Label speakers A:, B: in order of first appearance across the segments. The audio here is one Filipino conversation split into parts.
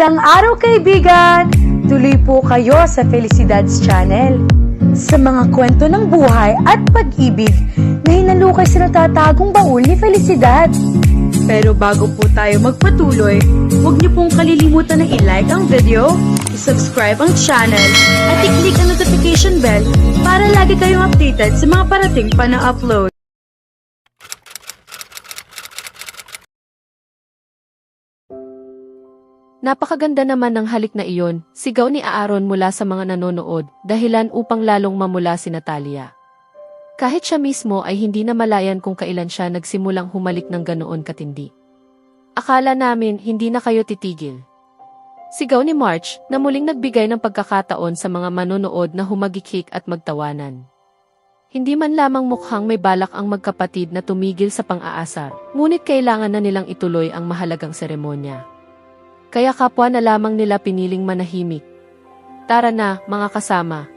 A: Magandang araw kaibigan! Tuloy po kayo sa Felicidad's Channel. Sa mga kwento ng buhay at pag-ibig na hinalukay sa natatagong baul ni Felicidad. Pero bago po tayo magpatuloy, huwag niyo pong kalilimutan na i-like ang video, i-subscribe ang channel, at i-click ang notification bell para lagi kayong updated sa mga parating pa na upload.
B: Napakaganda naman ng halik na iyon, sigaw ni Aaron mula sa mga nanonood, dahilan upang lalong mamula si Natalia. Kahit siya mismo ay hindi na malayan kung kailan siya nagsimulang humalik ng ganoon katindi. Akala namin hindi na kayo titigil. Sigaw ni March na muling nagbigay ng pagkakataon sa mga manonood na humagikik at magtawanan. Hindi man lamang mukhang may balak ang magkapatid na tumigil sa pang-aasar, ngunit kailangan na nilang ituloy ang mahalagang seremonya. Kaya kapwa na lamang nila piniling manahimik. Tara na, mga kasama.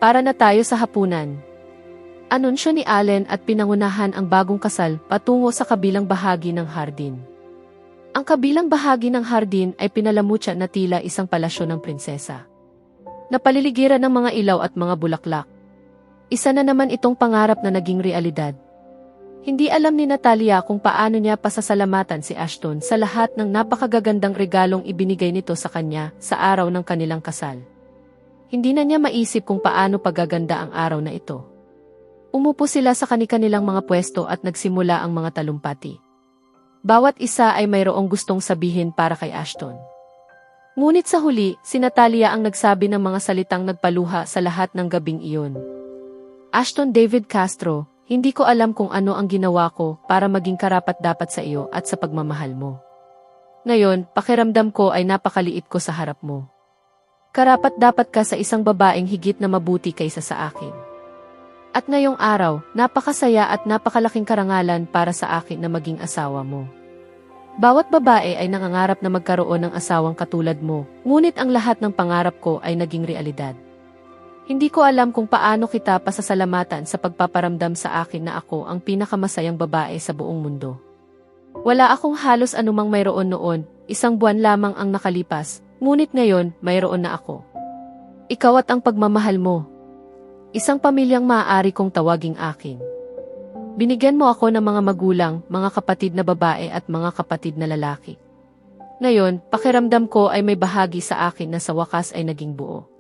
B: Para na tayo sa hapunan. Anunsyo ni Allen at pinangunahan ang bagong kasal patungo sa kabilang bahagi ng hardin. Ang kabilang bahagi ng hardin ay pinalamutya na tila isang palasyo ng prinsesa. Napaliligiran ng mga ilaw at mga bulaklak. Isa na naman itong pangarap na naging realidad. Hindi alam ni Natalia kung paano niya pasasalamatan si Ashton sa lahat ng napakagagandang regalong ibinigay nito sa kanya sa araw ng kanilang kasal. Hindi na niya maisip kung paano paggaganda ang araw na ito. Umupo sila sa kani-kanilang mga pwesto at nagsimula ang mga talumpati. Bawat isa ay mayroong gustong sabihin para kay Ashton. Ngunit sa huli, si Natalia ang nagsabi ng mga salitang nagpaluha sa lahat ng gabing iyon. Ashton David Castro, hindi ko alam kung ano ang ginawa ko para maging karapat-dapat sa iyo at sa pagmamahal mo. Ngayon, pakiramdam ko ay napakaliit ko sa harap mo. Karapat-dapat ka sa isang babaeng higit na mabuti kaysa sa akin. At ngayong araw, napakasaya at napakalaking karangalan para sa akin na maging asawa mo. Bawat babae ay nangangarap na magkaroon ng asawang katulad mo, ngunit ang lahat ng pangarap ko ay naging realidad. Hindi ko alam kung paano kita pasasalamatan sa pagpaparamdam sa akin na ako ang pinakamasayang babae sa buong mundo. Wala akong halos anumang mayroon noon, isang buwan lamang ang nakalipas, ngunit ngayon mayroon na ako. Ikaw at ang pagmamahal mo. Isang pamilyang maaari kong tawaging akin. Binigyan mo ako ng mga magulang, mga kapatid na babae at mga kapatid na lalaki. Ngayon, pakiramdam ko ay may bahagi sa akin na sa wakas ay naging buo.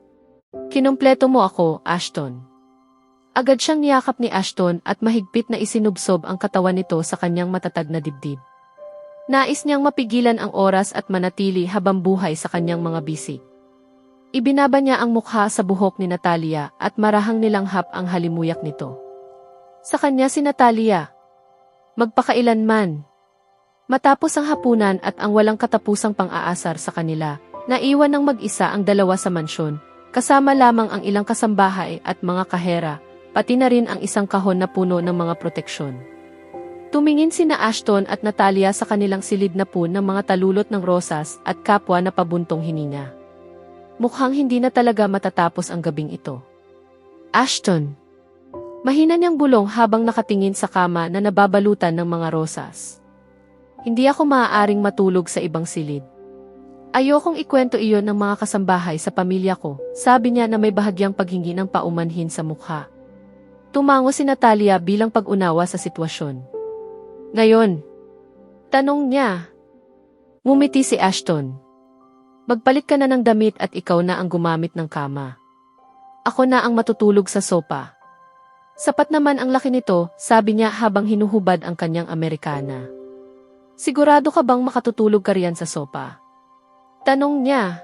B: Kinumpleto mo ako, Ashton. Agad siyang niyakap ni Ashton at mahigpit na isinubsob ang katawan nito sa kanyang matatag na dibdib. Nais niyang mapigilan ang oras at manatili habang buhay sa kanyang mga bisig. Ibinaba niya ang mukha sa buhok ni Natalia at marahang nilanghap ang halimuyak nito. Sa kanya si Natalia. Magpakailanman. Matapos ang hapunan at ang walang katapusang pang-aasar sa kanila, naiwan ng mag-isa ang dalawa sa mansyon. Kasama lamang ang ilang kasambahay at mga kahera, pati na rin ang isang kahon na puno ng mga proteksyon. Tumingin sina Ashton at Natalia sa kanilang silid na puno ng mga talulot ng rosas at kapwa na pabuntong hininga. Mukhang hindi na talaga matatapos ang gabing ito. Ashton. Mahina niyang bulong habang nakatingin sa kama na nababalutan ng mga rosas. Hindi ako maaaring matulog sa ibang silid. Ayokong ikwento iyon ng mga kasambahay sa pamilya ko, sabi niya na may bahagyang paghingi ng paumanhin sa mukha. Tumango si Natalia bilang pag-unawa sa sitwasyon. Ngayon, tanong niya. Ngumiti si Ashton. Magpalit ka na ng damit at ikaw na ang gumamit ng kama. Ako na ang matutulog sa sopa. Sapat naman ang laki nito, sabi niya habang hinuhubad ang kanyang Amerikana. Sigurado ka bang makatutulog ka riyan sa sopa? Tanong niya.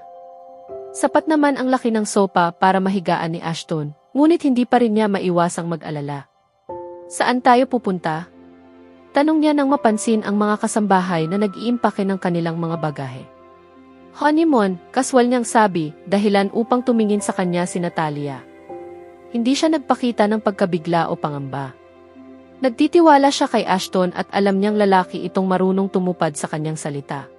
B: Sapat naman ang laki ng sopa para mahigaan ni Ashton, ngunit hindi pa rin niya maiwasang mag-alala. Saan tayo pupunta? Tanong niya nang mapansin ang mga kasambahay na nag-iimpake ng kanilang mga bagahe. Honeymoon, kaswal niyang sabi, dahilan upang tumingin sa kanya si Natalia. Hindi siya nagpakita ng pagkabigla o pangamba. Nagtitiwala siya kay Ashton at alam niyang lalaki itong marunong tumupad sa kanyang salita.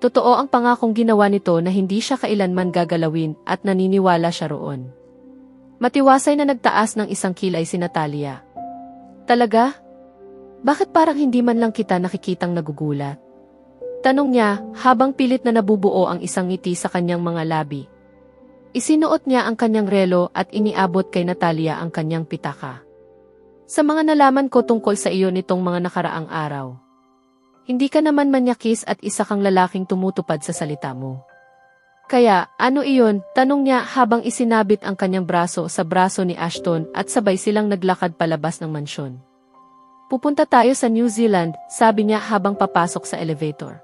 B: Totoo ang pangakong ginawa nito na hindi siya kailanman gagalawin at naniniwala siya roon. Matiwasay na nagtaas ng isang kilay si Natalia. Talaga? Bakit parang hindi man lang kita nakikitang nagugulat? Tanong niya habang pilit na nabubuo ang isang ngiti sa kanyang mga labi. Isinuot niya ang kanyang relo at iniabot kay Natalia ang kanyang pitaka. Sa mga nalaman ko tungkol sa iyo nitong mga nakaraang araw. Hindi ka naman manyakis at isa kang lalaking tumutupad sa salita mo. Kaya, ano iyon? Tanong niya habang isinabit ang kanyang braso sa braso ni Ashton at sabay silang naglakad palabas ng mansyon. Pupunta tayo sa New Zealand, sabi niya habang papasok sa elevator.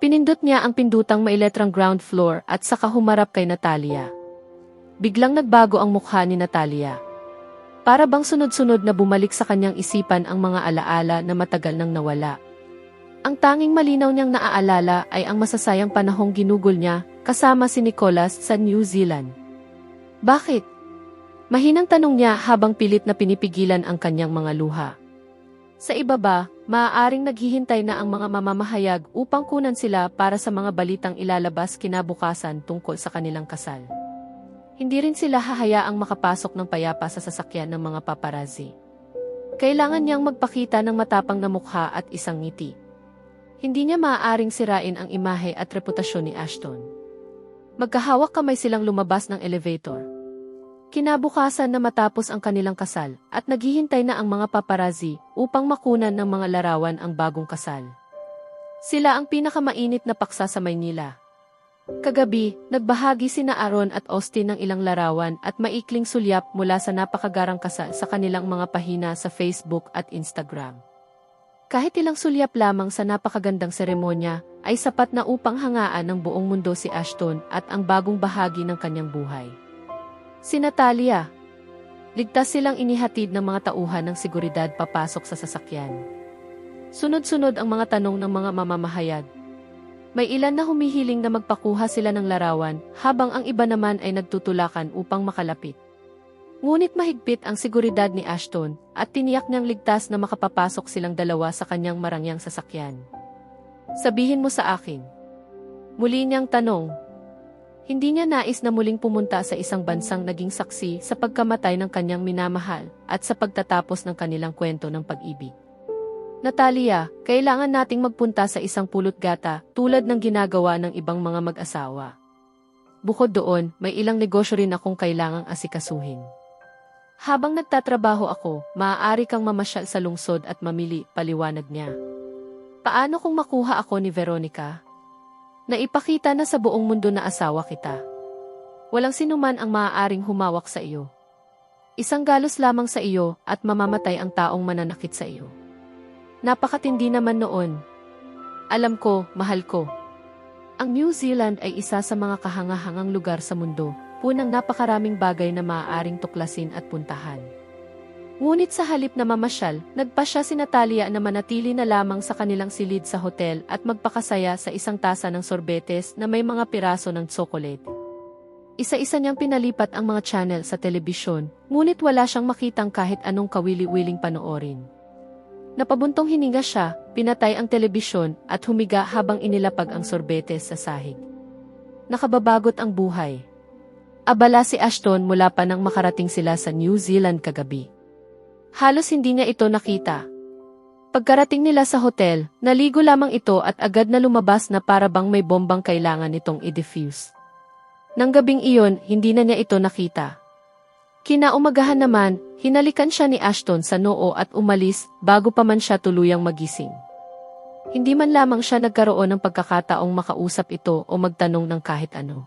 B: Pinindot niya ang pindutang may letrang ground floor at saka humarap kay Natalia. Biglang nagbago ang mukha ni Natalia. Para bang sunod-sunod na bumalik sa kanyang isipan ang mga alaala na matagal nang nawala. Ang tanging malinaw niyang naaalala ay ang masasayang panahong ginugol niya kasama si Nicholas sa New Zealand. Bakit? Mahinang tanong niya habang pilit na pinipigilan ang kanyang mga luha. Sa ibaba, maaaring naghihintay na ang mga mamamahayag upang kunan sila para sa mga balitang ilalabas kinabukasan tungkol sa kanilang kasal. Hindi rin sila hahayaang makapasok ng payapa sa sasakyan ng mga paparazzi. Kailangan niyang magpakita ng matapang na mukha at isang ngiti. Hindi niya maaaring sirain ang imahe at reputasyon ni Ashton. Magkahawak kamay silang lumabas ng elevator. Kinabukasan na matapos ang kanilang kasal at naghihintay na ang mga paparazzi upang makunan ng mga larawan ang bagong kasal. Sila ang pinakamainit na paksa sa Maynila. Kagabi, nagbahagi sina Aaron at Austin ng ilang larawan at maikling sulyap mula sa napakagarang kasal sa kanilang mga pahina sa Facebook at Instagram. Kahit ilang sulyap lamang sa napakagandang seremonya ay sapat na upang hangaan ng buong mundo si Ashton at ang bagong bahagi ng kanyang buhay. Si Natalia. Ligtas silang inihatid ng mga tauhan ng seguridad papasok sa sasakyan. Sunod-sunod ang mga tanong ng mga mamamahayag. May ilan na humihiling na magpakuha sila ng larawan habang ang iba naman ay nagtutulakan upang makalapit. Ngunit mahigpit ang seguridad ni Ashton at tiniyak niyang ligtas na makapapasok silang dalawa sa kanyang marangyang sasakyan. Sabihin mo sa akin. Muli niyang tanong. Hindi niya nais na muling pumunta sa isang bansang naging saksi sa pagkamatay ng kanyang minamahal at sa pagtatapos ng kanilang kwento ng pag-ibig. Natalia, kailangan nating magpunta sa isang pulot gata tulad ng ginagawa ng ibang mga mag-asawa. Bukod doon, may ilang negosyo rin akong kailangang asikasuhin. Habang nagtatrabaho ako, maaari kang mamasyal sa lungsod at mamili, paliwanag niya. Paano kung makuha ako ni Veronica? Naipakita na sa buong mundo na asawa kita. Walang sinuman ang maaaring humawak sa iyo. Isang galos lamang sa iyo at mamamatay ang taong mananakit sa iyo. Napakatindi naman noon. Alam ko, mahal ko. Ang New Zealand ay isa sa mga kahangahangang lugar sa mundo, punang napakaraming bagay na maaaring tuklasin at puntahan. Ngunit sa halip na mamasyal, nagpasya si Natalia na manatili na lamang sa kanilang silid sa hotel at magpakasaya sa isang tasa ng sorbetes na may mga piraso ng tsokolate. Isa-isa niyang pinalipat ang mga channel sa telebisyon, ngunit wala siyang makitang kahit anong kawili-wiling panoorin. Napabuntong hininga siya, pinatay ang telebisyon at humiga habang inilapag ang sorbetes sa sahig. Nakababagot ang buhay. Abala si Ashton mula pa nang makarating sila sa New Zealand kagabi. Halos hindi niya ito nakita. Pagkarating nila sa hotel, naligo lamang ito at agad na lumabas na para bang may bombang kailangan nitong i-defuse. Nang gabing iyon, hindi na niya ito nakita. Kinaumagahan naman, hinalikan siya ni Ashton sa noo at umalis bago pa man siya tuluyang magising. Hindi man lamang siya nagkaroon ng pagkakataong makausap ito o magtanong ng kahit ano.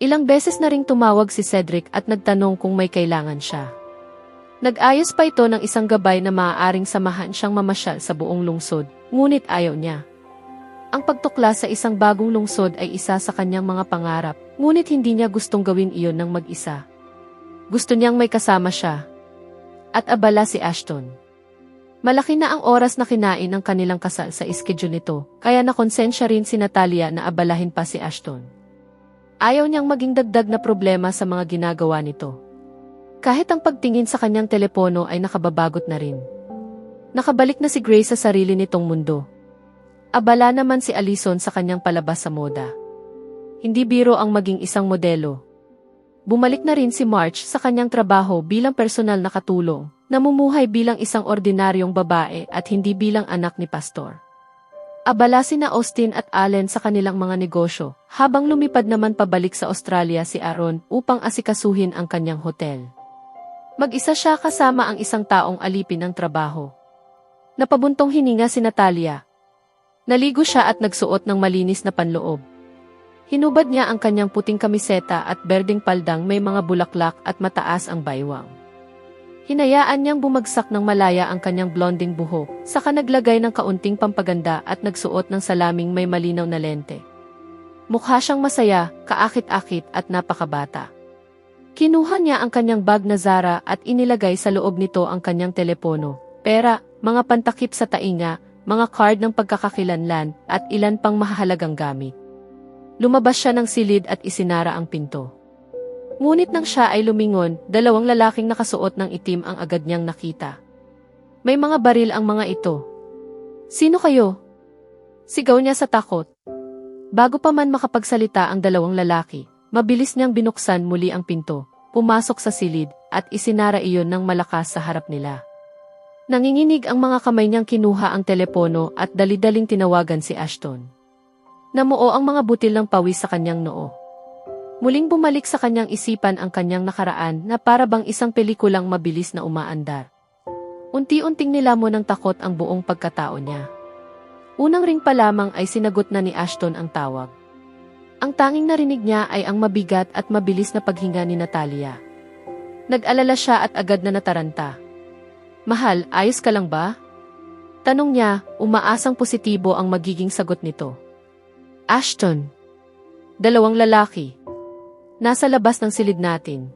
B: Ilang beses na ring tumawag si Cedric at nagtanong kung may kailangan siya. Nag-ayos pa ito ng isang gabay na maaaring samahan siyang mamasyal sa buong lungsod, ngunit ayaw niya. Ang pagtuklas sa isang bagong lungsod ay isa sa kanyang mga pangarap, ngunit hindi niya gustong gawin iyon ng mag-isa. Gusto niyang may kasama siya. At abala si Ashton. Malaki na ang oras na kinain ng kanilang kasal sa schedule nito, kaya nakonsensya rin si Natalia na abalahin pa si Ashton. Ayaw niyang maging dagdag na problema sa mga ginagawa nito. Kahit ang pagtingin sa kanyang telepono ay nakababagot na rin. Nakabalik na si Grace sa sarili nitong mundo. Abala naman si Alison sa kanyang palabas sa moda. Hindi biro ang maging isang modelo. Bumalik na rin si March sa kanyang trabaho bilang personal na katulong, namumuhay bilang isang ordinaryong babae at hindi bilang anak ni pastor. Abala sina Austin at Allen sa kanilang mga negosyo, habang lumipad naman pabalik sa Australia si Aaron upang asikasuhin ang kanyang hotel. Mag-isa siya kasama ang isang taong alipin ng trabaho. Napabuntong hininga si Natalia. Naligo siya at nagsuot ng malinis na panloob. Hinubad niya ang kanyang puting kamiseta at berdeng paldang may mga bulaklak at mataas ang baywang. Hinayaan niyang bumagsak ng malaya ang kanyang blonding buhok, saka naglagay ng kaunting pampaganda at nagsuot ng salaming may malinaw na lente. Mukha siyang masaya, kaakit-akit at napakabata. Kinuha niya ang kanyang bag na Zara at inilagay sa loob nito ang kanyang telepono, pera, mga pantakip sa tainga, mga card ng pagkakakilanlan at ilan pang mahalagang gamit. Lumabas siya ng silid at isinara ang pinto. Ngunit nang siya ay lumingon, dalawang lalaking nakasuot ng itim ang agad niyang nakita. May mga baril ang mga ito. Sino kayo? Sigaw niya sa takot. Bago pa man makapagsalita ang dalawang lalaki, mabilis niyang binuksan muli ang pinto, pumasok sa silid, at isinara iyon ng malakas sa harap nila. Nanginginig ang mga kamay niyang kinuha ang telepono at dali-daling tinawagan si Ashton. Namuo ang mga butil ng pawis sa kanyang noo. Muling bumalik sa kanyang isipan ang kanyang nakaraan na para bang isang pelikulang mabilis na umaandar. Unti-unting nilamon ng takot ang buong pagkatao niya. Unang ring pa lamang ay sinagot na ni Ashton ang tawag. Ang tanging narinig niya ay ang mabigat at mabilis na paghinga ni Natalia. Nag-alala siya at agad na nataranta. Mahal, ayos ka lang ba? Tanong niya, umaasang positibo ang magiging sagot nito. Ashton. Dalawang lalaki. Nasa labas ng silid natin.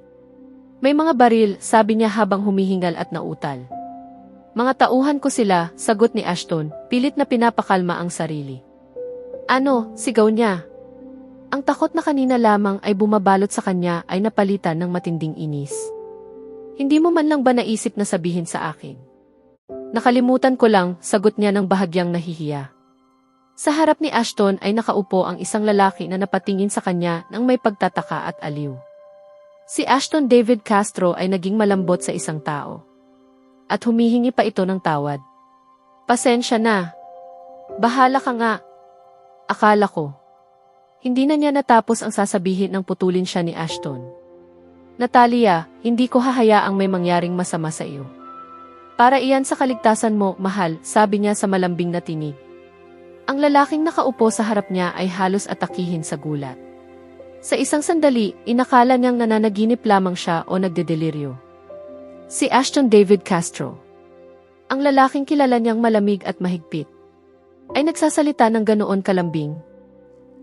B: May mga baril, sabi niya habang humihingal at nautal. Mga tauhan ko sila, sagot ni Ashton, pilit na pinapakalma ang sarili. Ano, sigaw niya. Ang takot na kanina lamang ay bumabalot sa kanya ay napalitan ng matinding inis. Hindi mo man lang ba naisip na sabihin sa akin? Nakalimutan ko lang, sagot niya ng bahagyang nahihiya. Sa harap ni Ashton ay nakaupo ang isang lalaki na napatingin sa kanya nang may pagtataka at aliw. Si Ashton David Castro ay naging malambot sa isang tao. At humihingi pa ito ng tawad. Pasensya na. Bahala ka nga. Akala ko. Hindi na niya natapos ang sasabihin nang putulin siya ni Ashton. Natalia, hindi ko hahayaang may mangyaring masama sa iyo. Para iyan sa kaligtasan mo, mahal, sabi niya sa malambing na tinig. Ang lalaking nakaupo sa harap niya ay halos atakihin sa gulat. Sa isang sandali, inakala niyang nananaginip lamang siya o nagdedeliryo. Si Ashton David Castro. Ang lalaking kilala niyang malamig at mahigpit. Ay nagsasalita ng ganoon kalambing.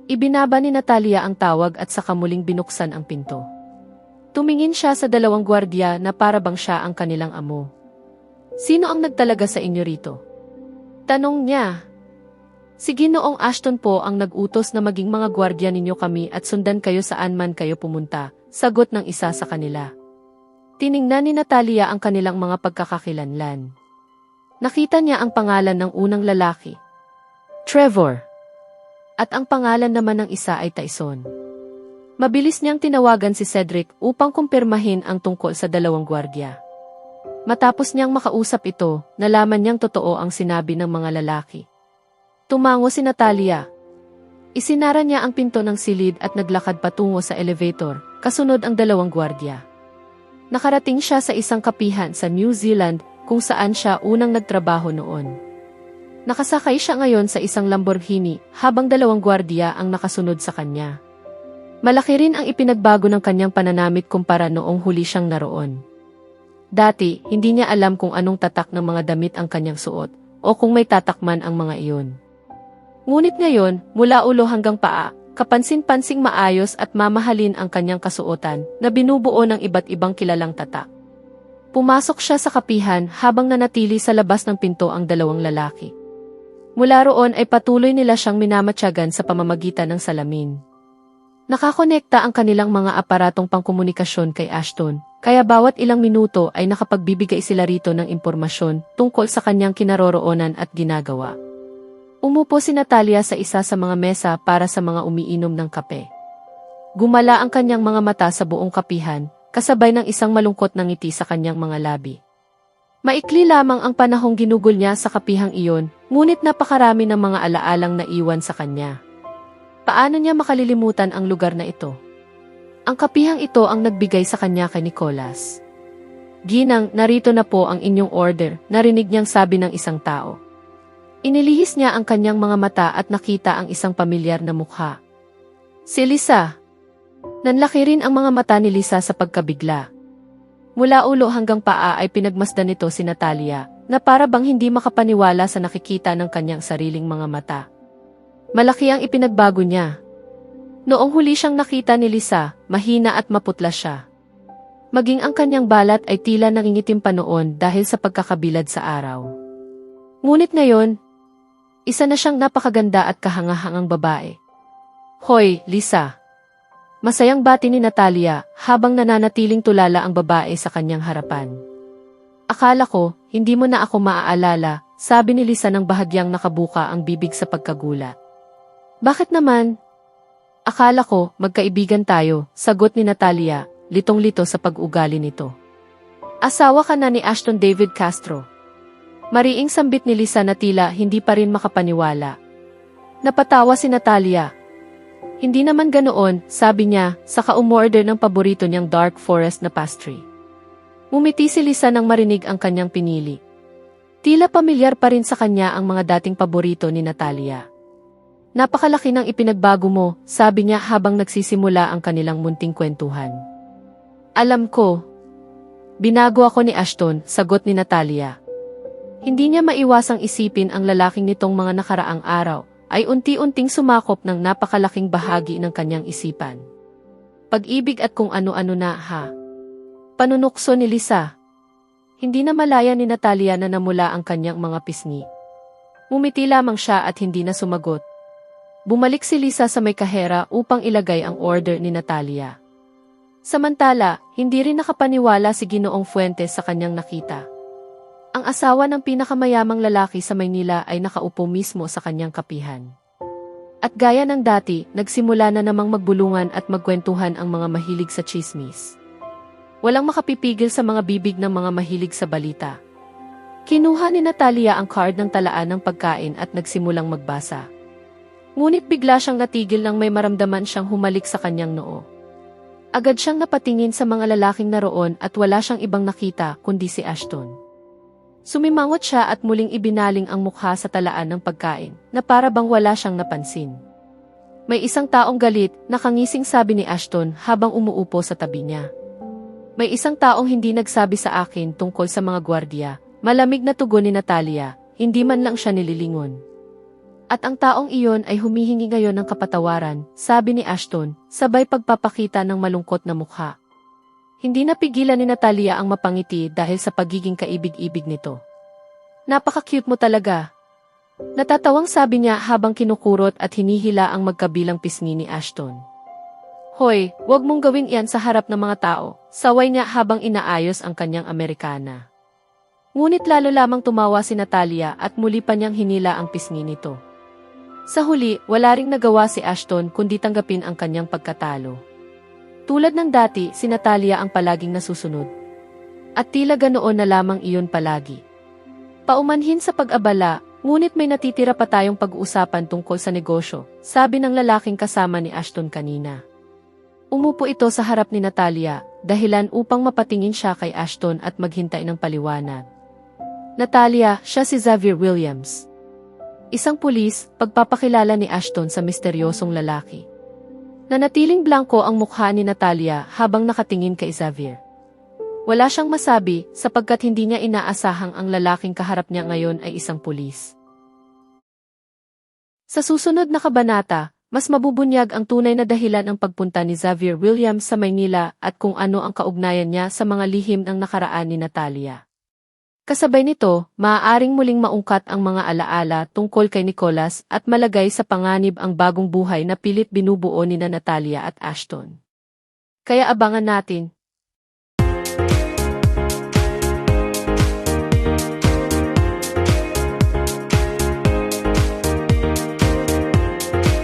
B: Ibinaba ni Natalia ang tawag at saka muling binuksan ang pinto. Tumingin siya sa dalawang gwardiya na para bang siya ang kanilang amo. Sino ang nagtalaga sa inyo rito? Tanong niya. Si Ginoong Ashton po ang nag-utos na maging mga gwardiya ninyo kami at sundan kayo saan man kayo pumunta, sagot ng isa sa kanila. Tiningnan ni Natalia ang kanilang mga pagkakakilanlan. Nakita niya ang pangalan ng unang lalaki. Trevor. At ang pangalan naman ng isa ay Tyson. Mabilis niyang tinawagan si Cedric upang kumpirmahin ang tungkol sa dalawang gwardiya. Matapos niyang makausap ito, nalaman niyang totoo ang sinabi ng mga lalaki. Tumango si Natalia. Isinara niya ang pinto ng silid at naglakad patungo sa elevator, kasunod ang dalawang gwardiya. Nakarating siya sa isang kapihan sa New Zealand kung saan siya unang nagtrabaho noon. Nakasakay siya ngayon sa isang Lamborghini habang dalawang gwardiya ang nakasunod sa kanya. Malaki rin ang ipinagbago ng kanyang pananamit kumpara noong huli siyang naroon. Dati, hindi niya alam kung anong tatak ng mga damit ang kanyang suot o kung may tatak man ang mga iyon. Ngunit ngayon, mula ulo hanggang paa, kapansin-pansing maayos at mamahalin ang kanyang kasuotan na binubuo ng iba't ibang kilalang tatak. Pumasok siya sa kapihan habang nanatili sa labas ng pinto ang dalawang lalaki. Mula roon ay patuloy nila siyang minamatyagan sa pamamagitan ng salamin. Nakakonekta ang kanilang mga aparatong pangkomunikasyon kay Ashton, kaya bawat ilang minuto ay nakapagbibigay sila rito ng impormasyon tungkol sa kanyang kinaroroonan at ginagawa. Umupo si Natalia sa isa sa mga mesa para sa mga umiinom ng kape. Gumala ang kanyang mga mata sa buong kapihan, kasabay ng isang malungkot na ngiti sa kanyang mga labi. Maikli lamang ang panahong ginugol niya sa kapihang iyon, Ngunit napakarami ng mga alaalang naiwan sa kanya. Paano niya makalilimutan ang lugar na ito? Ang kapihang ito ang nagbigay sa kanya kay Nicholas. Ginang, narito na po ang inyong order, narinig niyang sabi ng isang tao. Inilihis niya ang kanyang mga mata at nakita ang isang pamilyar na mukha. Si Lisa. Nanlaki rin ang mga mata ni Lisa sa pagkabigla. Mula ulo hanggang paa ay pinagmasdan nito si Natalia, na para bang hindi makapaniwala sa nakikita ng kanyang sariling mga mata. Malaki ang ipinagbago niya. Noong huli siyang nakita ni Lisa, mahina at maputla siya. Maging ang kanyang balat ay tila nangingitim pa noon dahil sa pagkakabilad sa araw. Ngunit ngayon, isa na siyang napakaganda at kahangahangang babae. Hoy, Lisa! Masayang bati ni Natalia habang nananatiling tulala ang babae sa kanyang harapan. Akala ko, hindi mo na ako maaalala, sabi ni Lisa nang bahagyang nakabuka ang bibig sa pagkagulat. Bakit naman? Akala ko, magkaibigan tayo, sagot ni Natalia, litong-lito sa pag-ugali nito. Asawa ka na ni Ashton David Castro. Mariing sambit ni Lisa na tila hindi pa rin makapaniwala. Napatawa si Natalia. Hindi naman ganoon, sabi niya, saka umorder ng paborito niyang dark forest na pastry. Mumiti si Lisa nang marinig ang kanyang pinili. Tila pamilyar pa rin sa kanya ang mga dating paborito ni Natalia. Napakalaki ng ipinagbago mo, sabi niya habang nagsisimula ang kanilang munting kwentuhan. Alam ko. Binago ako ni Ashton, sagot ni Natalia. Hindi niya maiwasang isipin ang lalaking nitong mga nakaraang araw, ay unti-unting sumakop ng napakalaking bahagi ng kanyang isipan. Pag-ibig at kung ano-ano na, ha? Panunukso ni Lisa. Hindi na malaya ni Natalia na namula ang kanyang mga pisngi. Mumiti lamang siya at hindi na sumagot. Bumalik si Lisa sa may kahera upang ilagay ang order ni Natalia. Samantala, hindi rin nakapaniwala si Ginoong Fuentes sa kanyang nakita. Ang asawa ng pinakamayamang lalaki sa Maynila ay nakaupo mismo sa kanyang kapihan. At gaya ng dati, nagsimula na namang magbulungan at magkwentuhan ang mga mahilig sa chismis. Walang makapipigil sa mga bibig ng mga mahilig sa balita. Kinuha ni Natalia ang card ng talaan ng pagkain at nagsimulang magbasa. Ngunit bigla siyang natigil nang may maramdaman siyang humalik sa kanyang noo. Agad siyang napatingin sa mga lalaking naroon at wala siyang ibang nakita kundi si Ashton. Sumimangot siya at muling ibinaling ang mukha sa talaan ng pagkain, na para bang wala siyang napansin. May isang taong galit, nakangising sabi ni Ashton habang umuupo sa tabi niya. May isang taong hindi nagsabi sa akin tungkol sa mga gwardiya, malamig na tugon ni Natalia, hindi man lang siya nililingon. At ang taong iyon ay humihingi ngayon ng kapatawaran, sabi ni Ashton, sabay pagpapakita ng malungkot na mukha. Hindi napigilan ni Natalia ang mapangiti dahil sa pagiging kaibig-ibig nito. Napaka-cute mo talaga. Natatawang sabi niya habang kinukurot at hinihila ang magkabilang pisngi ni Ashton. Hoy, wag mong gawing iyan sa harap ng mga tao, saway niya habang inaayos ang kanyang Amerikana. Ngunit lalo lamang tumawa si Natalia at muli pa niyang hinila ang pisngi nito. Sa huli, wala ring nagawa si Ashton kundi tanggapin ang kanyang pagkatalo. Tulad ng dati, si Natalia ang palaging nasusunod. At tila ganoon na lamang iyon palagi. Paumanhin sa pag-abala, ngunit may natitira pa tayong pag-uusapan tungkol sa negosyo, sabi ng lalaking kasama ni Ashton kanina. Umupo ito sa harap ni Natalia, dahilan upang mapatingin siya kay Ashton at maghintay ng paliwanag. Natalia, siya si Xavier Williams. Isang pulis, pagpapakilala ni Ashton sa misteryosong lalaki. Nanatiling blanko ang mukha ni Natalia habang nakatingin kay Xavier. Wala siyang masabi sapagkat hindi niya inaasahang ang lalaking kaharap niya ngayon ay isang pulis. Sa susunod na kabanata, mas mabubunyag ang tunay na dahilan ng pagpunta ni Xavier Williams sa Maynila at kung ano ang kaugnayan niya sa mga lihim ng nakaraan ni Natalia. Kasabay nito, maaaring muling maungkat ang mga alaala tungkol kay Nicholas at malagay sa panganib ang bagong buhay na pilit binubuo ni Natalia at Ashton. Kaya abangan natin,